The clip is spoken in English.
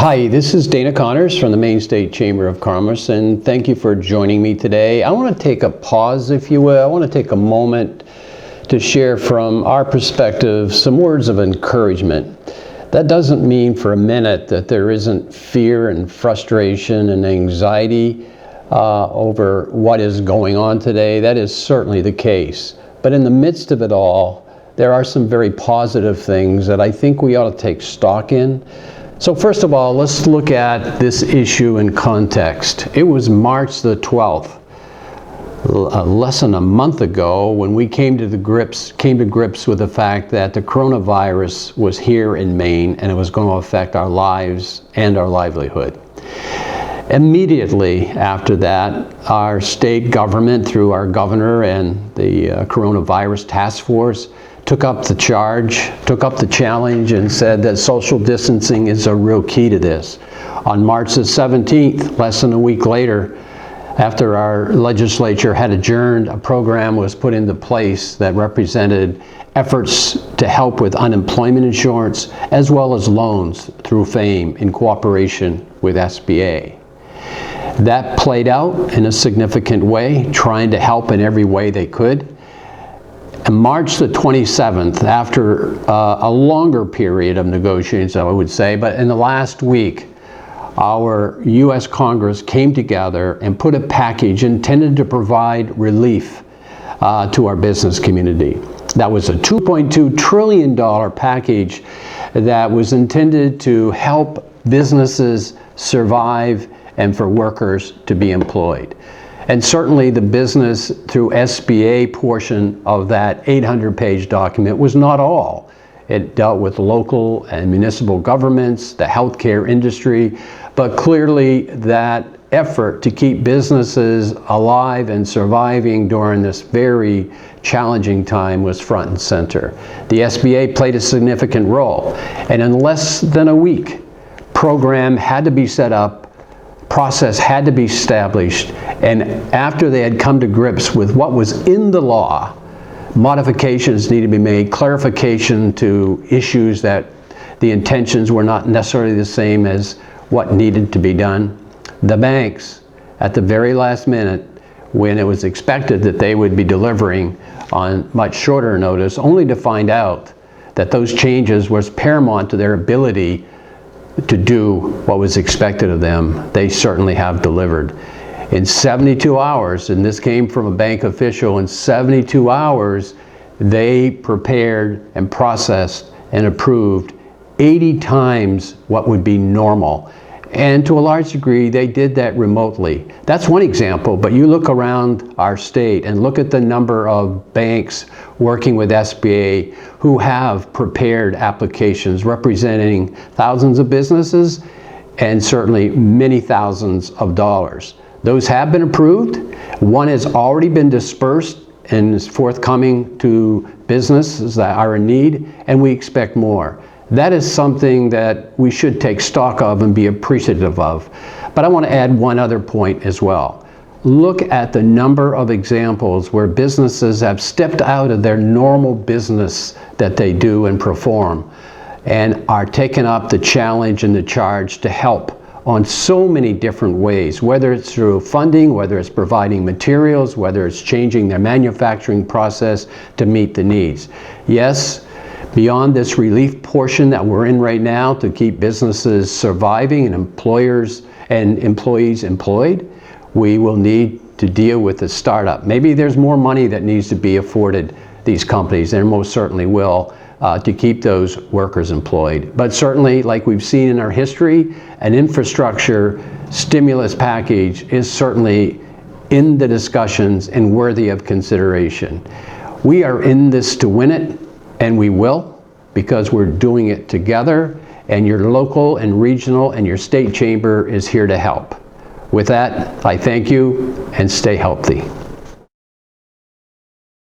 Hi, this is Dana Connors from the Maine State Chamber of Commerce, and thank you for joining me today. I want to take a pause, if you will. I want to take a moment to share from our perspective some words of encouragement. That doesn't mean for a minute that there isn't fear and frustration and anxiety over what is going on today. That is certainly the case. But in the midst of it all, there are some very positive things that I think we ought to take stock in. So first of all, let's look at this issue in context. It was March the 12th, less than a month ago, when we came to grips with the fact that the coronavirus was here in Maine and it was going to affect our lives and our livelihood. Immediately after that, our state government, through our governor and the coronavirus task force, took up the challenge, and said that social distancing is a real key to this. On March the 17th, less than a week later, after our legislature had adjourned, a program was put into place that represented efforts to help with unemployment insurance as well as loans through FAME in cooperation with SBA. That played out in a significant way, trying to help in every way they could. And March the 27th, after a longer period of negotiations, I would say, but in the last week, our U.S. Congress came together and put a package intended to provide relief to our business community. That was a $2.2 trillion package that was intended to help businesses survive and for workers to be employed. And certainly the business through SBA portion of that 800-page document was not all. It dealt with local and municipal governments, the healthcare industry, but clearly that effort to keep businesses alive and surviving during this very challenging time was front and center. The SBA played a significant role, and in less than a week, program had to be set up, process had to be established, and after they had come to grips with what was in the law, modifications needed to be made, clarification to issues that the intentions were not necessarily the same as what needed to be done. The banks, at the very last minute, when it was expected that they would be delivering on much shorter notice, only to find out that those changes was paramount to their ability to do what was expected of them. They certainly have delivered. In 72 hours, and this came from a bank official, in 72 hours, they prepared and processed and approved 80 times what would be normal. And to a large degree, they did that remotely. That's one example, but you look around our state and look at the number of banks working with SBA who have prepared applications representing thousands of businesses and certainly many thousands of dollars. Those have been approved. One has already been dispersed and is forthcoming to businesses that are in need, and we expect more. That is something that we should take stock of and be appreciative of. But I want to add one other point as well. Look at the number of examples where businesses have stepped out of their normal business that they do and perform and are taking up the challenge and the charge to help on so many different ways, whether it's through funding, whether it's providing materials, whether it's changing their manufacturing process to meet the needs. Yes, beyond this relief portion that we're in right now to keep businesses surviving and employers and employees employed, we will need to deal with the startup. Maybe there's more money that needs to be afforded these companies, there most certainly will, to keep those workers employed. But certainly, like we've seen in our history, an infrastructure stimulus package is certainly in the discussions and worthy of consideration. We are in this to win it, and we will, because we're doing it together, and your local and regional and your state chamber is here to help. With that, I thank you and stay healthy.